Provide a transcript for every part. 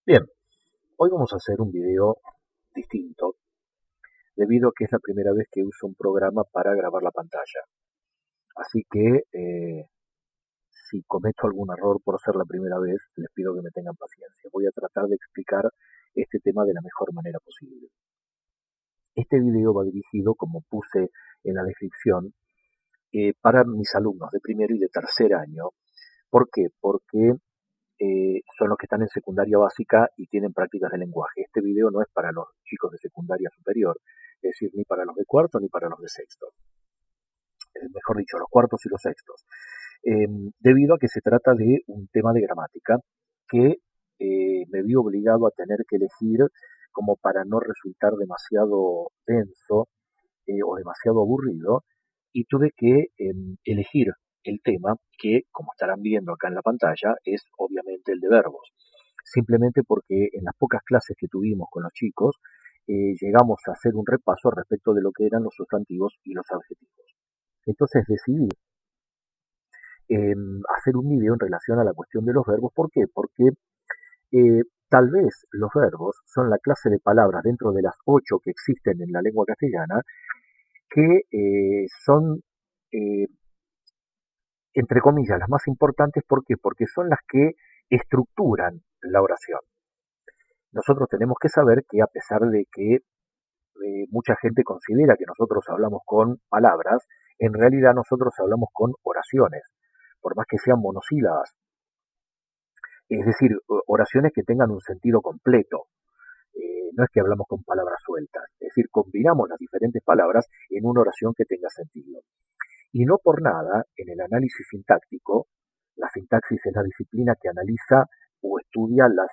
Bien, hoy vamos a hacer un video distinto, debido a que es la primera vez que uso un programa para grabar la pantalla. Así que, si cometo algún error por ser la primera vez, les pido que me tengan paciencia. Voy a tratar de explicar este tema de la mejor manera posible. Este video va dirigido, como puse en la descripción, para mis alumnos de primero y de tercer año. ¿Por qué? Porque son los que están en secundaria básica y tienen prácticas de lenguaje. Este video no es para los chicos de secundaria superior, es decir, ni para los de cuarto ni para los de sexto. Mejor dicho, los cuartos y los sextos. Debido a que se trata de un tema de gramática que me vi obligado a tener que elegir como para no resultar demasiado denso o demasiado aburrido, y tuve que elegir el tema que, como estarán viendo acá en la pantalla, es obviamente el de verbos. Simplemente porque en las pocas clases que tuvimos con los chicos, llegamos a hacer un repaso respecto de lo que eran los sustantivos y los adjetivos. Entonces decidí hacer un video en relación a la cuestión de los verbos. ¿Por qué? Porque tal vez los verbos son la clase de palabras dentro de las 8 que existen en la lengua castellana que son, eh, entre comillas, las más importantes. ¿Por qué? Porque son las que estructuran la oración. Nosotros tenemos que saber que, a pesar de que mucha gente considera que nosotros hablamos con palabras, en realidad nosotros hablamos con oraciones, por más que sean monosílabas. Es decir, oraciones que tengan un sentido completo. No es que hablamos con palabras sueltas, es decir, combinamos las diferentes palabras en una oración que tenga sentido. Y no por nada, en el análisis sintáctico, la sintaxis es la disciplina que analiza o estudia las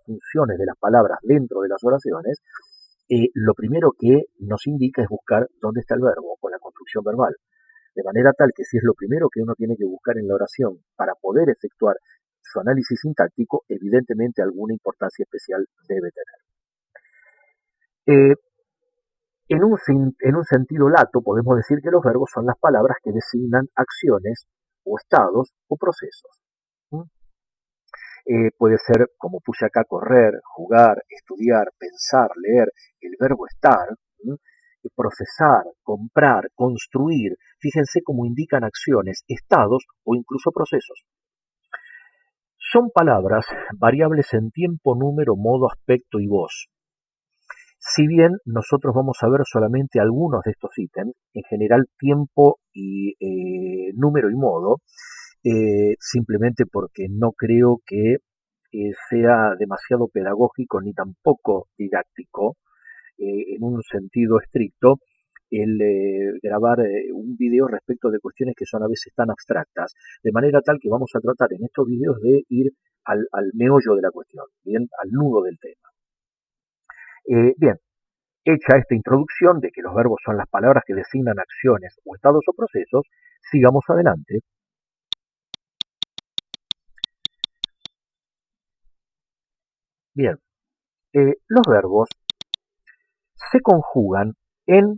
funciones de las palabras dentro de las oraciones. Lo primero que nos indica es buscar dónde está el verbo o la construcción verbal. De manera tal que si es lo primero que uno tiene que buscar en la oración para poder efectuar su análisis sintáctico, evidentemente alguna importancia especial debe tener. En un sentido lato, podemos decir que los verbos son las palabras que designan acciones o estados o procesos. ¿Mm? Puede ser, como puse acá, correr, jugar, estudiar, pensar, leer, el verbo estar, ¿Mm? Procesar, comprar, construir. Fíjense cómo indican acciones, estados o incluso procesos. Son palabras variables en tiempo, número, modo, aspecto y voz. Si bien nosotros vamos a ver solamente algunos de estos ítems, en general tiempo y número y modo, simplemente porque no creo que sea demasiado pedagógico ni tampoco didáctico, en un sentido estricto, el grabar un video respecto de cuestiones que son a veces tan abstractas, de manera tal que vamos a tratar en estos videos de ir al meollo de la cuestión, bien, al nudo del tema. Bien, hecha esta introducción de que los verbos son las palabras que designan acciones o estados o procesos, sigamos adelante. Bien, los verbos se conjugan en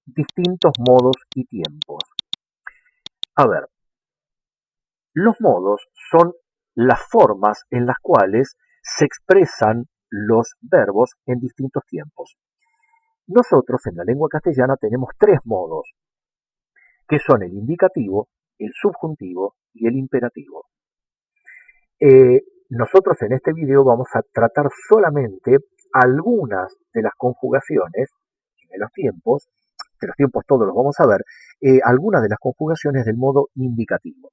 distintos modos y tiempos. A ver, los modos son las formas en las cuales se expresan los verbos en distintos tiempos. Nosotros en la lengua castellana tenemos tres modos, que son el indicativo, el subjuntivo y el imperativo. Nosotros en este video vamos a tratar solamente algunas de las conjugaciones de los tiempos todos los vamos a ver, algunas de las conjugaciones del modo indicativo.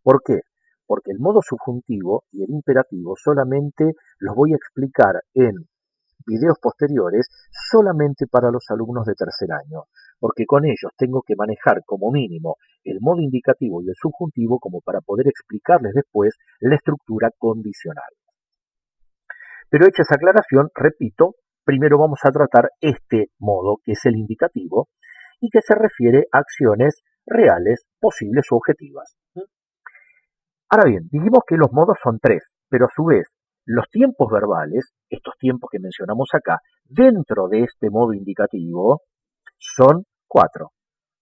¿Por qué? Porque el modo subjuntivo y el imperativo solamente los voy a explicar en videos posteriores solamente para los alumnos de tercer año, porque con ellos tengo que manejar como mínimo el modo indicativo y el subjuntivo como para poder explicarles después la estructura condicional. Pero hecha esa aclaración, repito, primero vamos a tratar este modo, que es el indicativo, y que se refiere a acciones reales, posibles o objetivas. Ahora bien, dijimos que los modos son tres, pero a su vez los tiempos verbales, estos tiempos que mencionamos acá, dentro de este modo indicativo, son cuatro: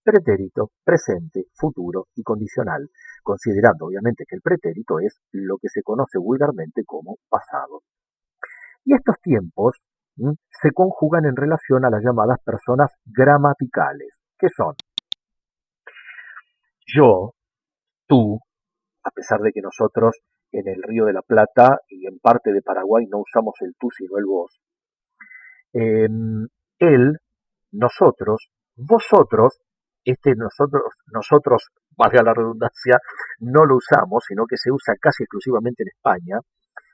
pretérito, presente, futuro y condicional, considerando obviamente que el pretérito es lo que se conoce vulgarmente como pasado. Y estos tiempos se conjugan en relación a las llamadas personas gramaticales, que son yo, tú, a pesar de que nosotros en el Río de la Plata y en parte de Paraguay no usamos el tú sino el vos, él, nosotros, vosotros, nosotros, valga la redundancia, no lo usamos, sino que se usa casi exclusivamente en España.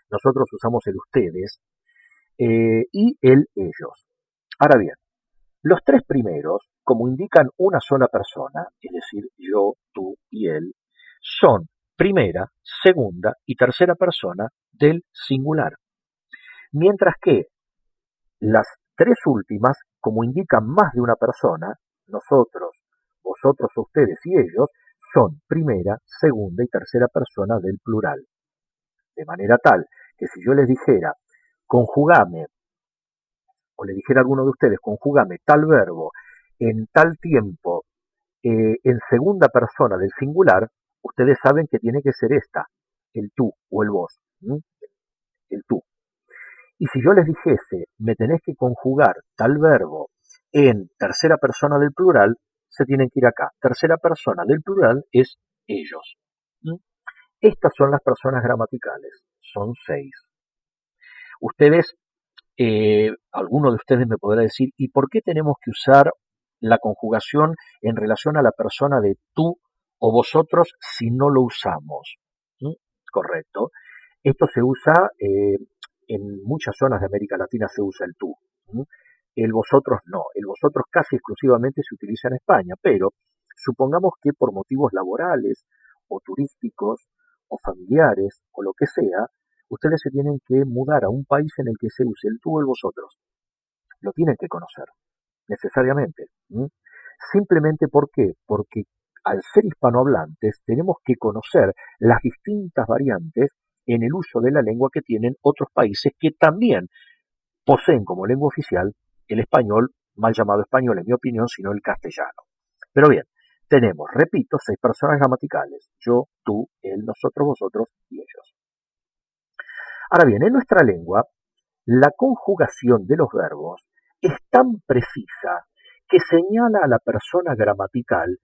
Nosotros usamos el ustedes y el ellos. Ahora bien, los tres primeros, como indican una sola persona, es decir, yo, tú y él, son primera, segunda y tercera persona del singular. Mientras que las tres últimas, como indican más de una persona, nosotros, vosotros, ustedes y ellos, son primera, segunda y tercera persona del plural. De manera tal que si yo les dijera, conjugame, o le dijera a alguno de ustedes, conjugame tal verbo en tal tiempo, en segunda persona del singular, ustedes saben que tiene que ser esta, el tú o el vos, el tú. Y si yo les dijese, me tenés que conjugar tal verbo en tercera persona del plural, se tienen que ir acá. Tercera persona del plural es ellos. Estas son las personas gramaticales. Son 6. Ustedes, alguno de ustedes me podrá decir, ¿y por qué tenemos que usar la conjugación en relación a la persona de tú o vosotros si no lo usamos? Correcto. Esto se usa en muchas zonas de América Latina, se usa el tú. El vosotros no. El vosotros casi exclusivamente se utiliza en España, pero supongamos que por motivos laborales o turísticos o familiares o lo que sea, ustedes se tienen que mudar a un país en el que se use el tú o el vosotros. Lo tienen que conocer, necesariamente. Simplemente ¿por qué? Porque al ser hispanohablantes tenemos que conocer las distintas variantes en el uso de la lengua que tienen otros países que también poseen como lengua oficial el español, mal llamado español en mi opinión, sino el castellano. Pero bien, tenemos, repito, 6 personas gramaticales. Yo, tú, él, nosotros, vosotros y ellos. Ahora bien, en nuestra lengua, la conjugación de los verbos es tan precisa que señala a la persona gramatical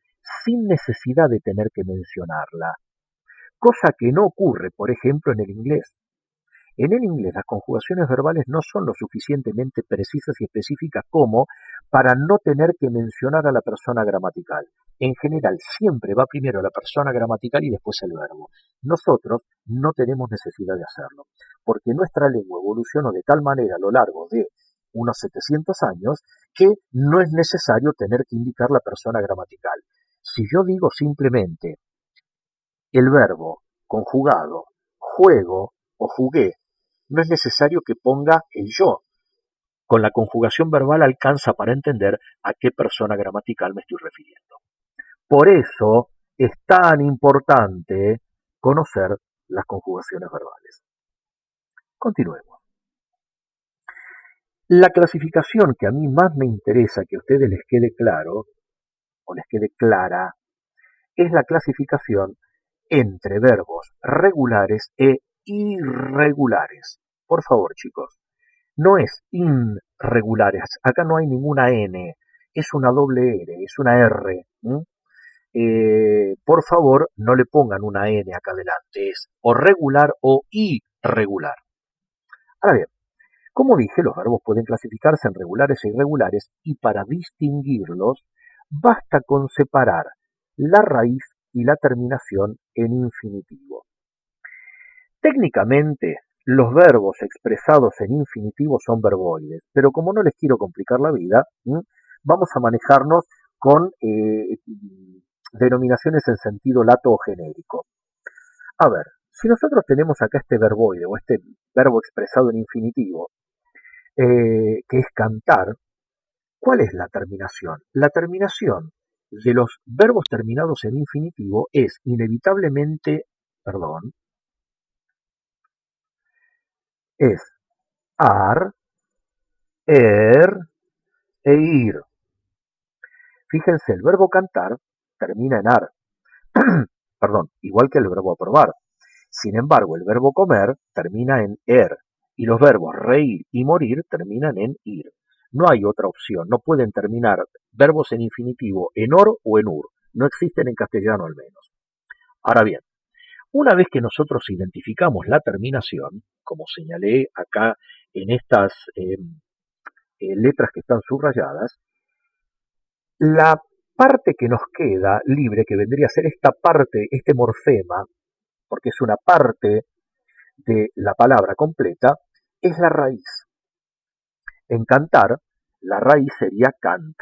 sin necesidad de tener que mencionarla, cosa que no ocurre, por ejemplo, en el inglés. En el inglés las conjugaciones verbales no son lo suficientemente precisas y específicas como para no tener que mencionar a la persona gramatical. En general siempre va primero la persona gramatical y después el verbo. Nosotros no tenemos necesidad de hacerlo, porque nuestra lengua evolucionó de tal manera a lo largo de unos 700 años que no es necesario tener que indicar la persona gramatical. Si yo digo simplemente el verbo conjugado juego o jugué, no es necesario que ponga el yo. Con la conjugación verbal alcanza para entender a qué persona gramatical me estoy refiriendo. Por eso es tan importante conocer las conjugaciones verbales. Continuemos. La clasificación que a mí más me interesa que a ustedes les quede claro o les quede clara es la clasificación entre verbos regulares e irregulares. Por favor, chicos, no es irregulares, acá no hay ninguna N, es una doble R, es una R. Por favor, no le pongan una N acá adelante, es o regular o irregular. Ahora bien, como dije, los verbos pueden clasificarse en regulares e irregulares y para distinguirlos basta con separar la raíz y la terminación en infinitivo. Técnicamente, los verbos expresados en infinitivo son verboides, pero como no les quiero complicar la vida, vamos a manejarnos con denominaciones en sentido lato o genérico. A ver, si nosotros tenemos acá este verboide o este verbo expresado en infinitivo, que es cantar, ¿cuál es la terminación? La terminación de los verbos terminados en infinitivo es inevitablemente, es ar, e ir. Fíjense, el verbo cantar termina en ar, igual que el verbo aprobar. Sin embargo, el verbo comer termina en Y los verbos reír y morir terminan en ir. No hay otra opción, no pueden terminar verbos en infinitivo en or o en ur. No existen en castellano al menos. Ahora bien, una vez que nosotros identificamos la terminación, como señalé acá en estas letras que están subrayadas, la parte que nos queda libre, que vendría a ser esta parte, este morfema, porque es una parte de la palabra completa, es la raíz. En cantar, la raíz sería cant.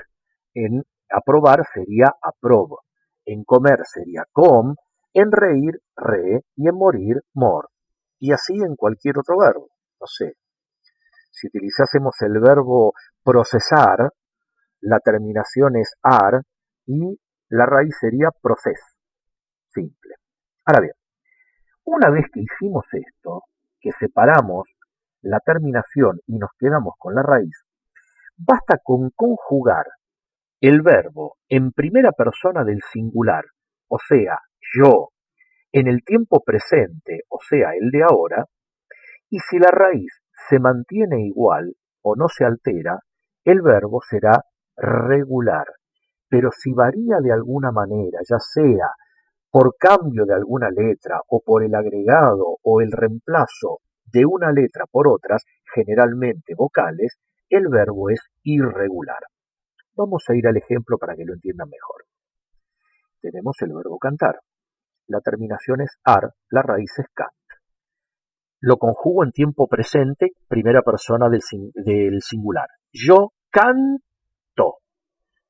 En aprobar sería aprob. En comer sería com. En reír, re. Y en morir, mor. Y así en cualquier otro verbo. No sé, si utilizásemos el verbo procesar, la terminación es ar y la raíz sería proces. Simple. Ahora bien, una vez que hicimos esto, que separamos la terminación y nos quedamos con la raíz, basta con conjugar el verbo en primera persona del singular, o sea, yo, en el tiempo presente, o sea, el de ahora, y si la raíz se mantiene igual o no se altera, el verbo será regular. Pero si varía de alguna manera, ya sea por cambio de alguna letra o por el agregado o el reemplazo de una letra por otras, generalmente vocales, el verbo es irregular. Vamos a ir al ejemplo para que lo entiendan mejor. Tenemos el verbo cantar. La terminación es ar, la raíz es cant. Lo conjugo en tiempo presente, primera persona del singular. Yo canto.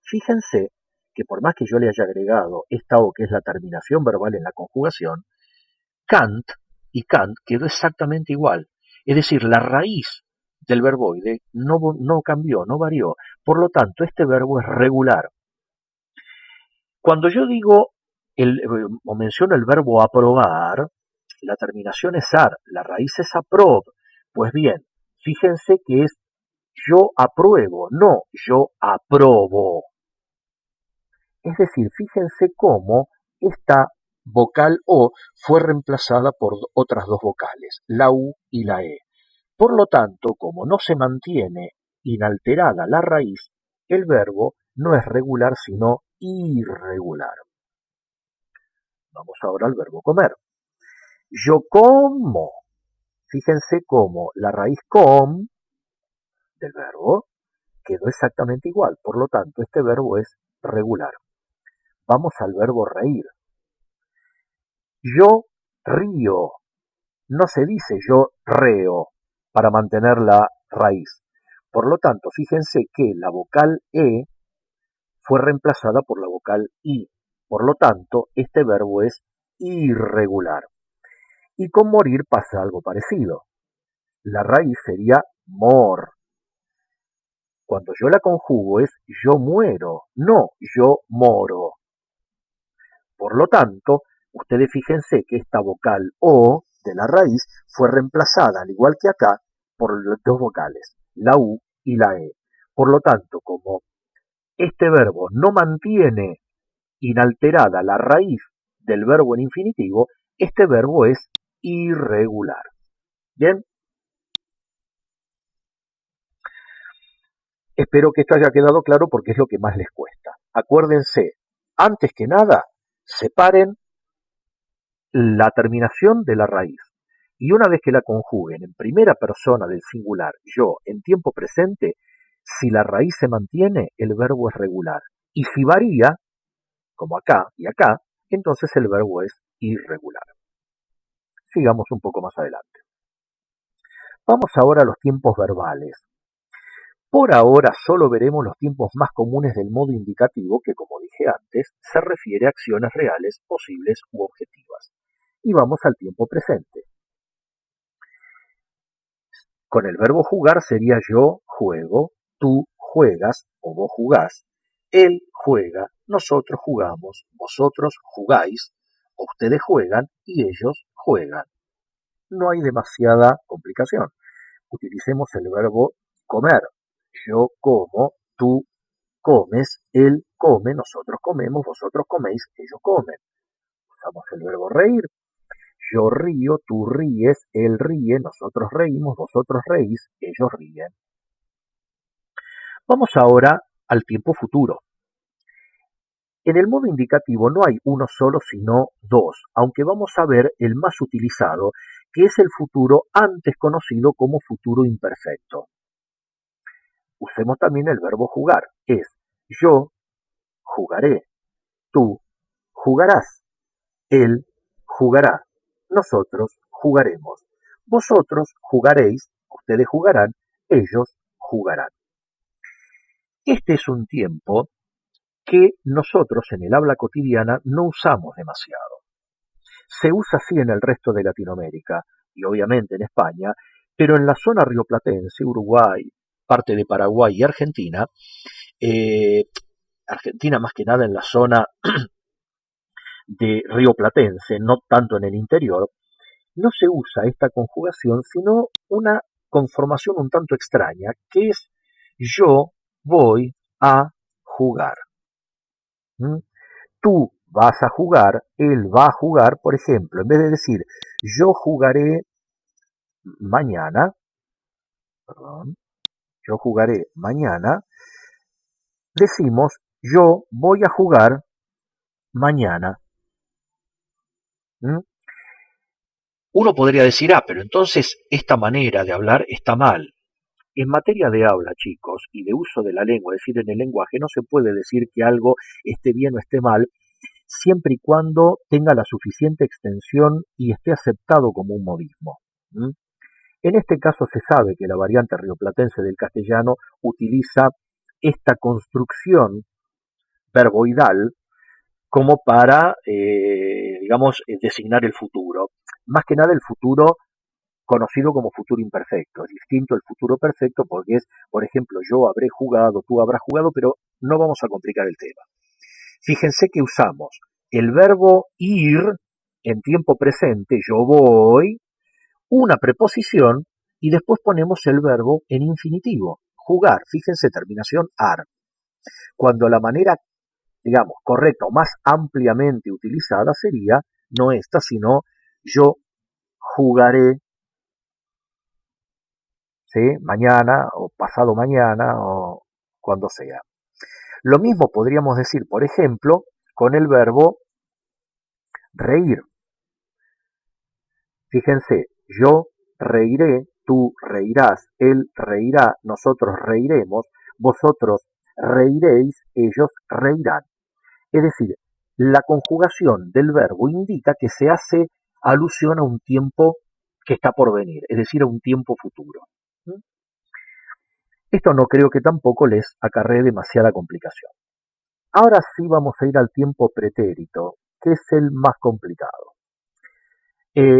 Fíjense que por más que yo le haya agregado esta o que es la terminación verbal en la conjugación, cant y cant quedó exactamente igual. Es decir, la raíz del verboide no cambió, no varió. Por lo tanto, este verbo es regular. Cuando yo digo o menciono el verbo aprobar, la terminación es ar, la raíz es aprob. Pues bien, fíjense que es yo apruebo, no yo aprobo. Es decir, fíjense cómo esta vocal O fue reemplazada por otras dos vocales, la U y la E. Por lo tanto, como no se mantiene inalterada la raíz, el verbo no es regular sino irregular. Vamos ahora al verbo comer. Yo como. Fíjense cómo la raíz com del verbo quedó exactamente igual. Por lo tanto, este verbo es regular. Vamos al verbo reír. Yo río. No se dice yo reo para mantener la raíz. Por lo tanto, fíjense que la vocal E fue reemplazada por la vocal I. Por lo tanto, este verbo es irregular. Y con morir pasa algo parecido. La raíz sería mor. Cuando yo la conjugo es yo muero, no yo moro. Por lo tanto, ustedes fíjense que esta vocal O de la raíz fue reemplazada, al igual que acá, por las dos vocales, la U y la E. Por lo tanto, como este verbo no mantiene inalterada la raíz del verbo en infinitivo, este verbo es irregular. Bien, espero que esto haya quedado claro porque es lo que más les cuesta. Acuérdense, antes que nada, separen la terminación de la raíz. Y una vez que la conjuguen en primera persona del singular, yo, en tiempo presente, si la raíz se mantiene, el verbo es regular. Y si varía, como acá y acá, entonces el verbo es irregular. Sigamos un poco más adelante. Vamos ahora a los tiempos verbales. Por ahora solo veremos los tiempos más comunes del modo indicativo que, como dije antes, se refiere a acciones reales, posibles u objetivas. Y vamos al tiempo presente. Con el verbo jugar sería yo juego, tú juegas o vos jugás, él juega, nosotros jugamos, vosotros jugáis, ustedes juegan y ellos juegan. No hay demasiada complicación. Utilicemos el verbo comer. Yo como, tú comes, él come, nosotros comemos, vosotros coméis, ellos comen. Usamos el verbo reír. Yo río, tú ríes, él ríe, nosotros reímos, vosotros reís, ellos ríen. Vamos ahora al tiempo futuro. En el modo indicativo no hay uno solo, sino dos, aunque vamos a ver el más utilizado, que es el futuro antes conocido como futuro imperfecto. Usemos también el verbo jugar. Es yo jugaré, tú jugarás, él jugará, nosotros jugaremos, vosotros jugaréis, ustedes jugarán, ellos jugarán. Este es un tiempo que nosotros en el habla cotidiana no usamos demasiado. Se usa así en el resto de Latinoamérica y obviamente en España, pero en la zona rioplatense, Uruguay, parte de Paraguay y Argentina, Argentina más que nada en la zona de rioplatense, no tanto en el interior, no se usa esta conjugación, sino una conformación un tanto extraña, que es yo voy a jugar. ¿Mm? Tú vas a jugar, él va a jugar, por ejemplo, en vez de decir yo jugaré mañana, perdón, yo jugaré mañana, decimos yo voy a jugar mañana. ¿Mm? Uno podría decir, pero entonces esta manera de hablar está mal. En materia de habla, chicos, y de uso de la lengua, es decir, en el lenguaje, no se puede decir que algo esté bien o esté mal, siempre y cuando tenga la suficiente extensión y esté aceptado como un modismo. ¿Mm? En este caso se sabe que la variante rioplatense del castellano utiliza esta construcción verboidal como para, digamos, designar el futuro. Más que nada el futuro conocido como futuro imperfecto. Es distinto el futuro perfecto porque es, por ejemplo, yo habré jugado, tú habrás jugado, pero no vamos a complicar el tema. Fíjense que usamos el verbo ir en tiempo presente, yo voy, una preposición y después ponemos el verbo en infinitivo, jugar. Fíjense, terminación ar. Cuando la manera, digamos, correcta o más ampliamente utilizada sería no esta, sino yo jugaré, ¿sí? Mañana o pasado mañana o cuando sea. Lo mismo podríamos decir, por ejemplo, con el verbo reír. Fíjense, yo reiré, tú reirás, él reirá, nosotros reiremos, vosotros reiréis, ellos reirán. Es decir, la conjugación del verbo indica que se hace alusión a un tiempo que está por venir, es decir, a un tiempo futuro. Esto no creo que tampoco les acarree demasiada complicación. Ahora sí vamos a ir al tiempo pretérito, que es el más complicado.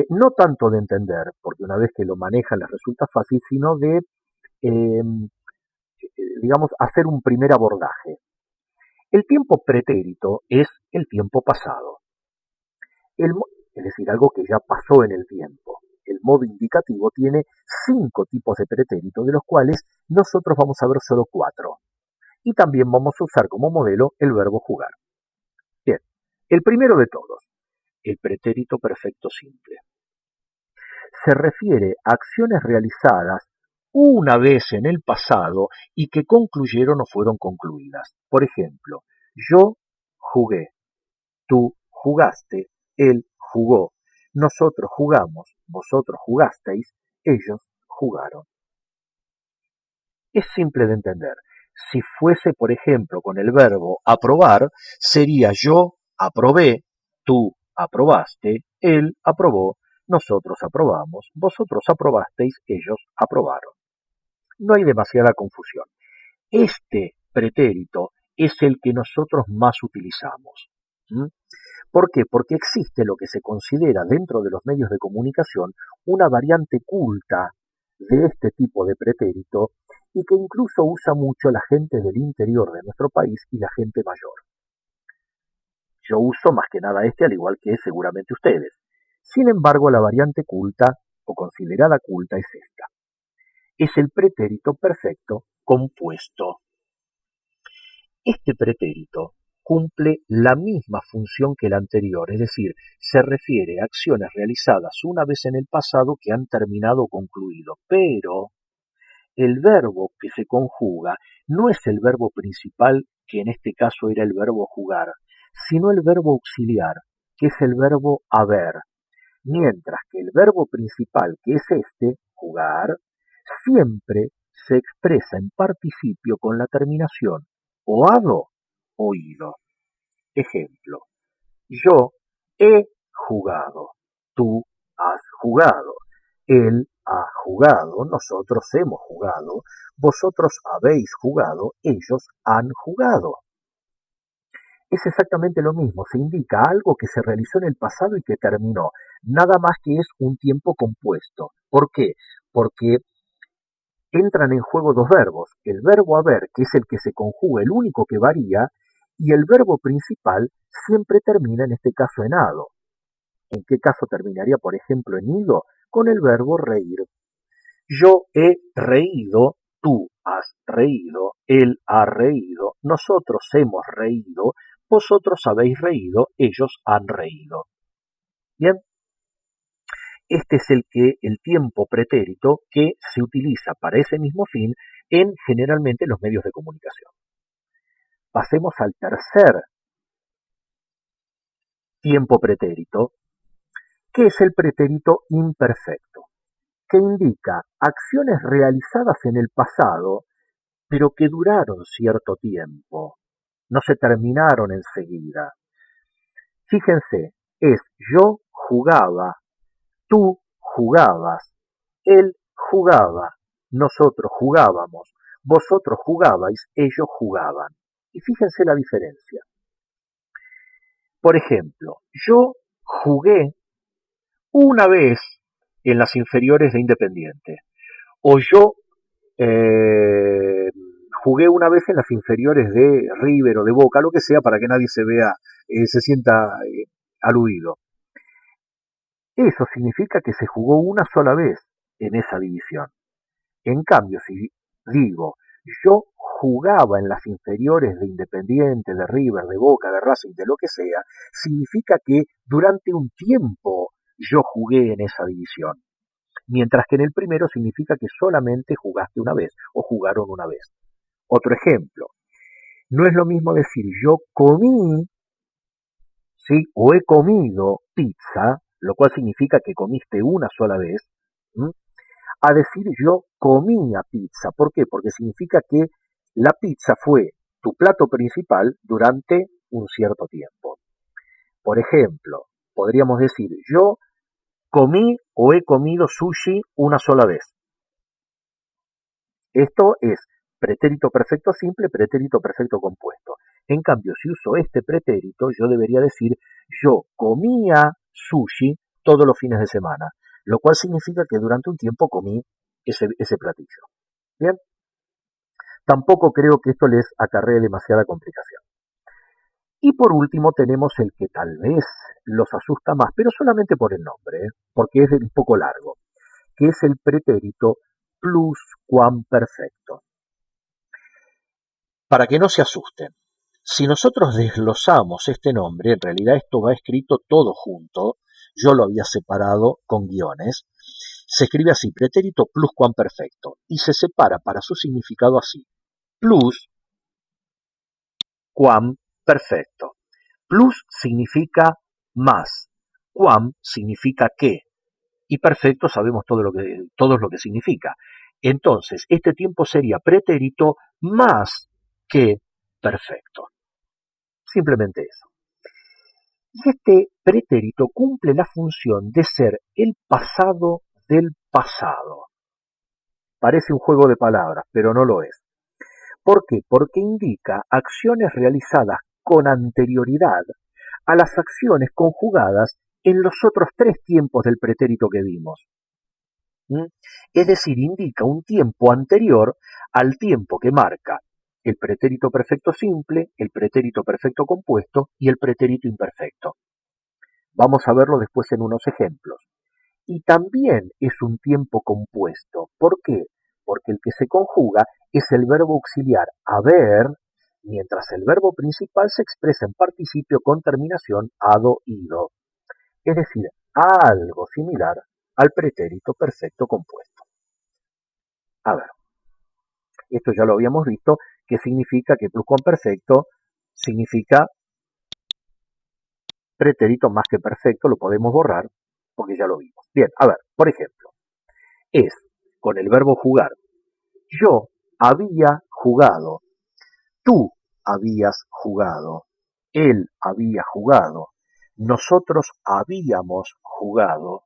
No tanto de entender, porque una vez que lo manejan les resulta fácil, sino de, eh, digamos, hacer un primer abordaje. El tiempo pretérito es el tiempo pasado, es decir, algo que ya pasó en el tiempo. El modo indicativo tiene 5 tipos de pretérito, de los cuales nosotros vamos a ver solo 4. Y también vamos a usar como modelo el verbo jugar. Bien, el primero de todos, el pretérito perfecto simple. Se refiere a acciones realizadas una vez en el pasado y que concluyeron o fueron concluidas. Por ejemplo, yo jugué, tú jugaste, él jugó, nosotros jugamos, vosotros jugasteis, ellos jugaron. Es simple de entender. Si fuese, por ejemplo, con el verbo aprobar, sería yo aprobé, tú aprobaste, él aprobó, nosotros aprobamos, vosotros aprobasteis, ellos aprobaron. No hay demasiada confusión. Este pretérito es el que nosotros más utilizamos. ¿Mm? ¿Por qué? Porque existe lo que se considera dentro de los medios de comunicación una variante culta de este tipo de pretérito y que incluso usa mucho la gente del interior de nuestro país y la gente mayor. Yo uso más que nada este al igual que seguramente ustedes. Sin embargo, la variante culta o considerada culta es esta. Es el pretérito perfecto compuesto. Este pretérito cumple la misma función que la anterior, es decir, se refiere a acciones realizadas una vez en el pasado que han terminado o concluido, pero el verbo que se conjuga no es el verbo principal, que en este caso era el verbo jugar, sino el verbo auxiliar, que es el verbo haber, mientras que el verbo principal, que es este, jugar, siempre se expresa en participio con la terminación o ado o ido. Ejemplo, yo he jugado, tú has jugado, él ha jugado, nosotros hemos jugado, vosotros habéis jugado, ellos han jugado. Es exactamente lo mismo, se indica algo que se realizó en el pasado y que terminó, nada más que es un tiempo compuesto. ¿Por qué? Porque entran en juego dos verbos, el verbo haber, que es el que se conjuga, el único que varía, y el verbo principal siempre termina en este caso en ado. ¿En qué caso terminaría, por ejemplo, en ido? Con el verbo reír. Yo he reído, tú has reído, él ha reído, nosotros hemos reído, vosotros habéis reído, ellos han reído. Bien, este es el tiempo pretérito que se utiliza para ese mismo fin en generalmente los medios de comunicación. Pasemos al tercer tiempo pretérito, que es el pretérito imperfecto, que indica acciones realizadas en el pasado, pero que duraron cierto tiempo, no se terminaron enseguida. Fíjense, es yo jugaba, tú jugabas, él jugaba, nosotros jugábamos, vosotros jugabais, ellos jugaban. Y fíjense la diferencia. Por ejemplo, yo jugué una vez en las inferiores de Independiente, o yo jugué una vez en las inferiores de River o de Boca, lo que sea, para que nadie se vea, se sienta aludido. Eso significa que se jugó una sola vez en esa división. En cambio, si digo, yo jugaba en las inferiores de Independiente, de River, de Boca, de Racing, de lo que sea, significa que durante un tiempo yo jugué en esa división. Mientras que en el primero significa que solamente jugaste una vez o jugaron una vez. Otro ejemplo, no es lo mismo decir yo comí, ¿sí? O he comido pizza, lo cual significa que comiste una sola vez, ¿m? A decir yo comía pizza. ¿Por qué? Porque significa que la pizza fue tu plato principal durante un cierto tiempo. Por ejemplo, podríamos decir yo comí o he comido sushi una sola vez. Esto es pretérito perfecto simple, pretérito perfecto compuesto. En cambio, si uso este pretérito, yo debería decir yo comía sushi todos los fines de semana, lo cual significa que durante un tiempo comí ese platillo. Bien, tampoco creo que esto les acarree demasiada complicación. Y por último tenemos el que tal vez los asusta más, pero solamente por el nombre, porque es un poco largo, que es el pretérito pluscuamperfecto. Para que no se asusten, si nosotros desglosamos este nombre, en realidad esto va escrito todo junto, yo lo había separado con guiones, se escribe así, pretérito pluscuamperfecto, y se separa para su significado así, plus, quam, perfecto. Plus significa más, quam significa que, y perfecto sabemos todo lo que significa. Entonces, este tiempo sería pretérito más que perfecto. Simplemente eso. Y este pretérito cumple la función de ser el pasado del pasado. Parece un juego de palabras, pero no lo es. ¿Por qué? Porque indica acciones realizadas con anterioridad a las acciones conjugadas en los otros tres tiempos del pretérito que vimos. ¿Mm? Es decir, indica un tiempo anterior al tiempo que marca el pretérito perfecto simple, el pretérito perfecto compuesto y el pretérito imperfecto. Vamos a verlo después en unos ejemplos. Y también es un tiempo compuesto. ¿Por qué? Porque el que se conjuga es el verbo auxiliar haber mientras el verbo principal se expresa en participio con terminación ado, ido, es decir, algo similar al pretérito perfecto compuesto. A ver, esto ya lo habíamos visto, que significa que pluscuamperfecto significa pretérito más que perfecto, lo podemos borrar porque ya lo vimos. Bien, a ver, por ejemplo, es con el verbo jugar. Yo había jugado, tú habías jugado, él había jugado, nosotros habíamos jugado,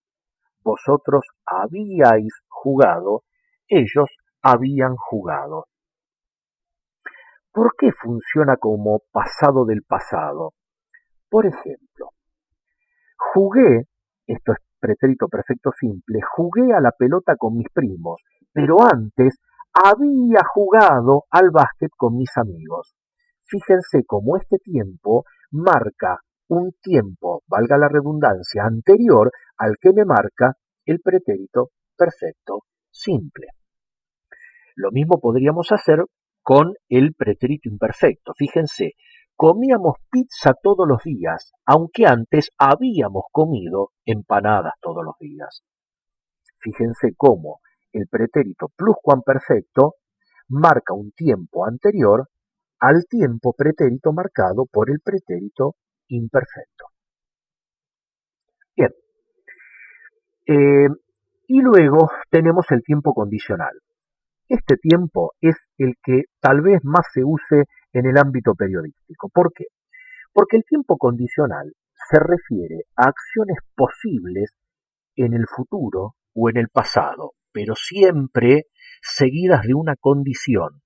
vosotros habíais jugado, ellos habían jugado. ¿Por qué funciona como pasado del pasado? Por ejemplo, jugué, esto es pretérito perfecto simple, jugué a la pelota con mis primos, pero antes había jugado al básquet con mis amigos. Fíjense cómo este tiempo marca un tiempo, valga la redundancia, anterior al que me marca el pretérito perfecto simple. Lo mismo podríamos hacer con el pretérito imperfecto. Fíjense, comíamos pizza todos los días, aunque antes habíamos comido empanadas todos los días. Fíjense cómo el pretérito pluscuamperfecto marca un tiempo anterior al tiempo pretérito marcado por el pretérito imperfecto. Bien, y luego tenemos el tiempo condicional. Este tiempo es el que tal vez más se use en el ámbito periodístico. ¿Por qué? Porque el tiempo condicional se refiere a acciones posibles en el futuro o en el pasado, pero siempre seguidas de una condición.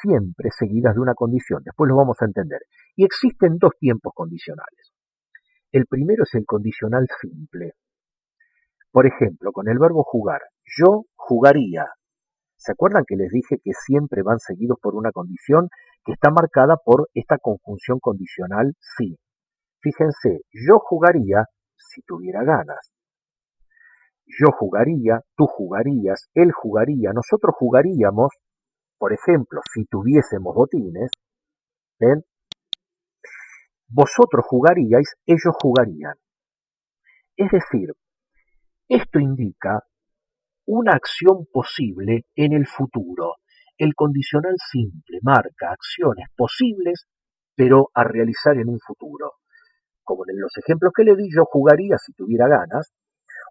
Siempre seguidas de una condición. Después lo vamos a entender. Y existen dos tiempos condicionales. El primero es el condicional simple. Por ejemplo, con el verbo jugar. Yo jugaría. ¿Se acuerdan que les dije que siempre van seguidos por una condición que está marcada por esta conjunción condicional sí? Fíjense, yo jugaría si tuviera ganas. Yo jugaría, tú jugarías, él jugaría, nosotros jugaríamos, por ejemplo, si tuviésemos botines, ¿ven? Vosotros jugaríais, ellos jugarían. Es decir, esto indica una acción posible en el futuro. El condicional simple marca acciones posibles, pero a realizar en un futuro. Como en los ejemplos que le di, yo jugaría si tuviera ganas,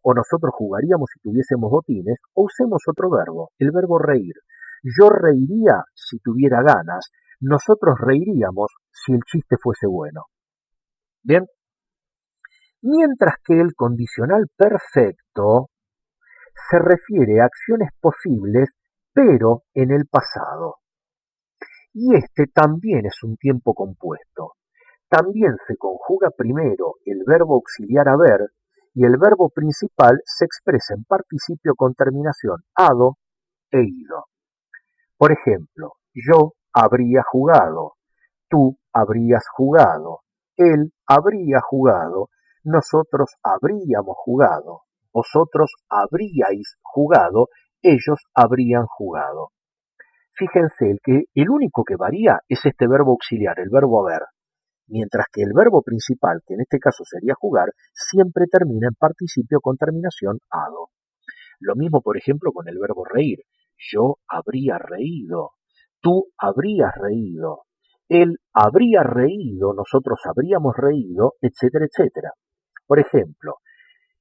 o nosotros jugaríamos si tuviésemos botines, o usemos otro verbo, el verbo reír. Yo reiría si tuviera ganas, nosotros reiríamos si el chiste fuese bueno. Bien, mientras que el condicional perfecto se refiere a acciones posibles, pero en el pasado. Y este también es un tiempo compuesto. También se conjuga primero el verbo auxiliar haber y el verbo principal se expresa en participio con terminación ado e ido. Por ejemplo, yo habría jugado, tú habrías jugado, él habría jugado, nosotros habríamos jugado, vosotros habríais jugado, ellos habrían jugado. Fíjense que el único que varía es este verbo auxiliar, el verbo haber, mientras que el verbo principal, que en este caso sería jugar, siempre termina en participio con terminación ado. Lo mismo, por ejemplo, con el verbo reír. Yo habría reído, tú habrías reído, él habría reído, nosotros habríamos reído, etcétera, etcétera. Por ejemplo,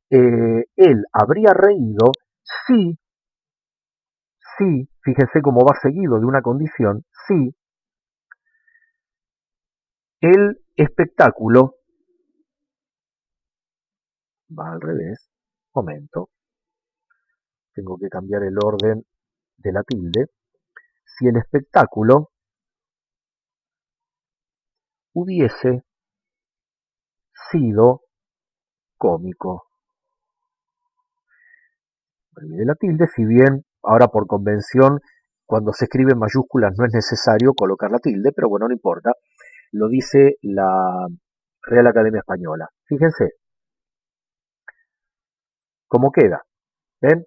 él habría reído si, fíjense cómo va seguido de una condición, si el espectáculo va al revés, momento, tengo que cambiar el orden de la tilde, si el espectáculo hubiese sido cómico. Olvidé la tilde, si bien ahora por convención cuando se escribe en mayúsculas no es necesario colocar la tilde, pero bueno, no importa, lo dice la Real Academia Española. Fíjense cómo queda. ¿Ven?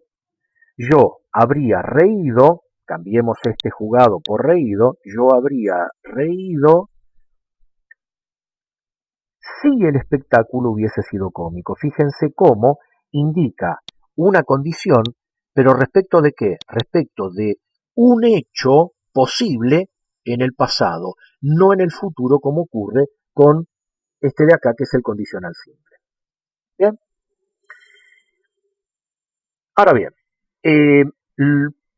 Yo habría reído cambiemos este jugado por reído, yo habría reído si el espectáculo hubiese sido cómico. Fíjense cómo indica una condición, pero ¿respecto de qué? Respecto de un hecho posible en el pasado, no en el futuro como ocurre con este de acá que es el condicional simple. Bien, ahora bien, eh,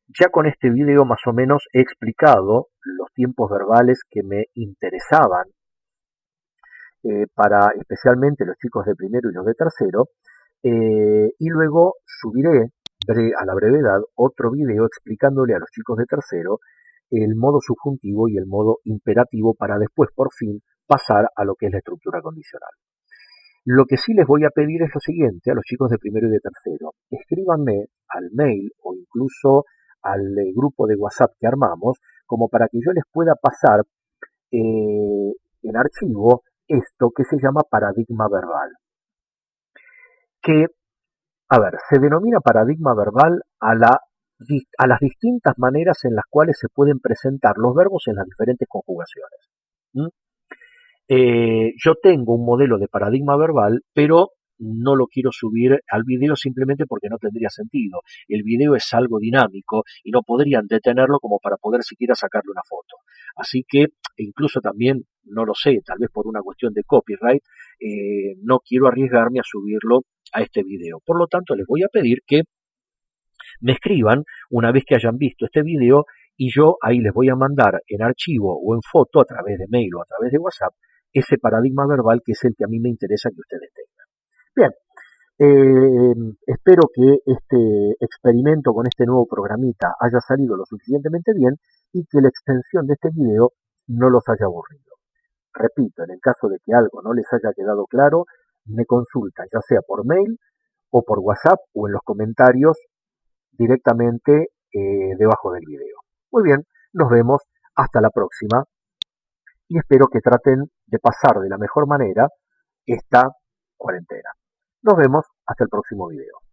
ya con este video más o menos he explicado los tiempos verbales que me interesaban para especialmente los chicos de primero y los de tercero, y luego subiré a la brevedad otro video explicándole a los chicos de tercero el modo subjuntivo y el modo imperativo para después por fin pasar a lo que es la estructura condicional. Lo que sí les voy a pedir es lo siguiente a los chicos de primero y de tercero, escríbanme al mail o incluso al grupo de WhatsApp que armamos como para que yo les pueda pasar en archivo esto que se llama paradigma verbal, que, a ver, se denomina paradigma verbal a las distintas maneras en las cuales se pueden presentar los verbos en las diferentes conjugaciones. ¿Mm? Yo tengo un modelo de paradigma verbal, pero no lo quiero subir al video simplemente porque no tendría sentido. El video es algo dinámico y no podrían detenerlo como para poder siquiera sacarle una foto. Así que, incluso también, no lo sé, tal vez por una cuestión de copyright, no quiero arriesgarme a subirlo a este video. Por lo tanto, les voy a pedir que me escriban una vez que hayan visto este video y yo ahí les voy a mandar en archivo o en foto a través de mail o a través de WhatsApp ese paradigma verbal que es el que a mí me interesa que ustedes tengan. Bien, espero que este experimento con este nuevo programita haya salido lo suficientemente bien y que la extensión de este video no los haya aburrido. Repito, en el caso de que algo no les haya quedado claro, me consultan ya sea por mail o por WhatsApp o en los comentarios directamente debajo del video. Muy bien, nos vemos hasta la próxima y espero que traten de pasar de la mejor manera esta cuarentena. Nos vemos hasta el próximo video.